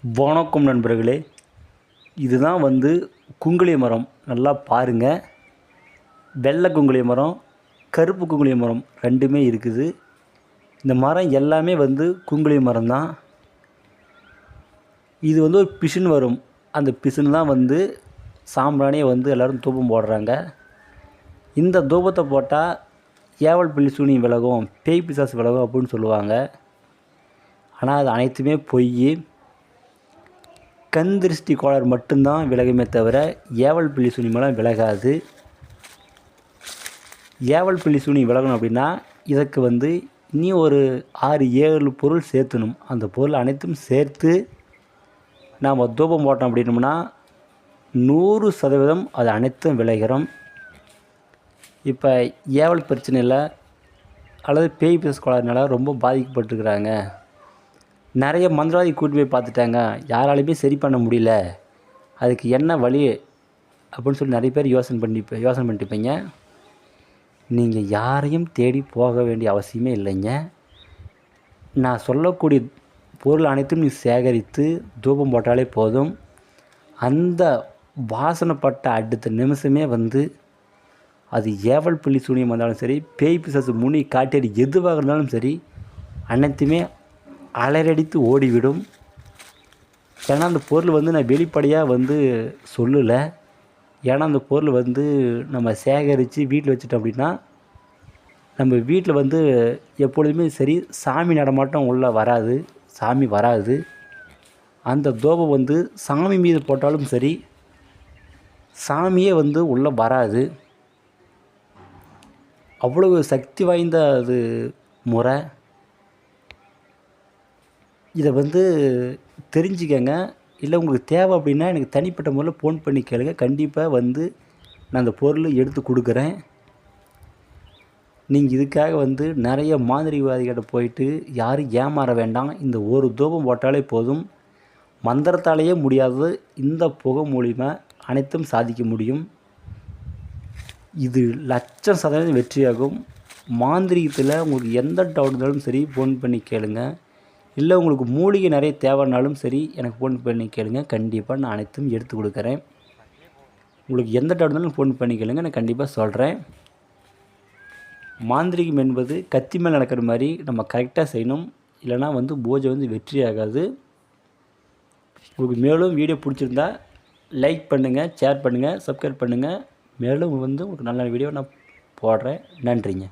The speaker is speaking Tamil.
வணக்கம் நண்பர்களே, இதுதான் வந்து குங்குளிய மரம். நல்லா பாருங்கள். வெள்ளை குங்குளிய மரம், கருப்பு குங்குளிய மரம் ரெண்டுமே இருக்குது. இந்த மரம் எல்லாமே வந்து குங்குளிய மரம் தான். இது வந்து ஒரு பிசின் வரும். அந்த பிசின் தான் வந்து சாம்பிராணியை வந்து எல்லோரும் தூபம் போடுறாங்க. இந்த தூபத்தை போட்டால் ஏவல் பில்லி சூனியம் விலகும், பேய் பிசாசு விலகும் அப்படின்னு சொல்லுவாங்க. ஆனால் அது அனைத்துமே பொய். கண் திருஷ்டி கோளாறு மட்டும்தான் விலகுமே தவிர ஏவல் பில்லி சூனியமெல்லாம் விலகாது. ஏவல் பில்லி சூனியம் விலகணும் அப்படின்னா இதற்கு வந்து இனி ஒரு 6-7 பொருள் சேர்த்தணும். அந்த பொருள் அனைத்தும் சேர்த்து நாம் தூபம் போட்டோம் அப்படின்னோம்னா 100% அது அனைத்தும் விளைகிறோம். இப்போ ஏவல் பிரச்சனையில் அல்லது பேய் பிசாசு கோளாறுனால ரொம்ப பாதிக்கப்பட்டிருக்கிறாங்க. நிறைய மந்திரவாதி கூட்டி போய் பார்த்துட்டாங்க, யாராலையுமே சரி பண்ண முடியல. அதுக்கு என்ன வழி அப்படின்னு சொல்லி நிறைய பேர் யோசனை பண்ணிட்டுருப்பீங்க. நீங்கள் யாரையும் தேடி போக வேண்டிய அவசியமே இல்லைங்க. நான் சொல்லக்கூடிய பொருள் அனைத்தும் நீ சேகரித்து தூபம் போட்டாலே போதும். அந்த வாசனைப்பட்ட அடுத்த நிமிஷமே வந்து அது ஏவல் பில்லி சூனியம் வந்தாலும் சரி, பேய் பிசாசு முனி காட்டேரி எதுவாக இருந்தாலும் சரி, அனைத்துமே அலறடித்து ஓடிவிடும். ஏன்னா அந்த பொருள் வந்து நான் வெளிப்படையாக வந்து சொல்லலை. ஏன்னா அந்த பொருள் வந்து நம்ம சேகரித்து வீட்டில் வச்சுட்டோம் அப்படின்னா நம்ம வீட்டில் வந்து எப்பொழுதுமே சரி சாமி நடமாட்டம் உள்ளே வராது, சாமி வராது. அந்த தூபம் வந்து சாமி மீது போட்டாலும் சரி சாமியே வந்து உள்ளே வராது. அவ்வளவு சக்தி வாய்ந்த அது முறை. இதை வந்து தெரிஞ்சுக்கங்க. இல்லை உங்களுக்கு தேவை அப்படின்னா எனக்கு தனிப்பட்ட முறையில் ஃபோன் பண்ணி கேளுங்க. கண்டிப்பாக வந்து நான் அந்த பொருள் எடுத்து கொடுக்குறேன். நீங்கள் இதுக்காக வந்து நிறைய மாந்திரிகவாதிகிட்ட போயிட்டு யாரும் ஏமாற வேண்டாம். இந்த ஒரு தூபம் போட்டாலே போதும். மந்திரத்தாலேயே முடியாதது இந்த புகை மூலிமா அனைத்தும் சாதிக்க முடியும். இது 100% வெற்றியாகும். மாந்திரிகத்தில் உங்களுக்கு எந்த டவுட் இருந்தாலும் சரி ஃபோன் பண்ணி கேளுங்க. இல்லை உங்களுக்கு மூலிகை நிறைய தேவைன்னாலும் சரி எனக்கு ஃபோன் பண்ணி கேளுங்க. கண்டிப்பாக நான் அனைத்தும் எடுத்து கொடுக்குறேன். உங்களுக்கு எந்த டவுட் இருந்தாலும் ஃபோன் பண்ணி கேளுங்க, நான் கண்டிப்பாக சொல்கிறேன். மாந்திரிகம் என்பது கத்தி மேல் நடக்கிற மாதிரி நம்ம கரெக்டாக செய்யணும். இல்லைனா வந்து பூஜை வந்து வெற்றி ஆகாது. உங்களுக்கு மேலும் வீடியோ பிடிச்சிருந்தா லைக் பண்ணுங்கள், ஷேர் பண்ணுங்கள், சப்ஸ்கிரைப் பண்ணுங்கள். மேலும் வந்து உங்களுக்கு நல்ல வீடியோ நான் போடுறேன். நன்றிங்க.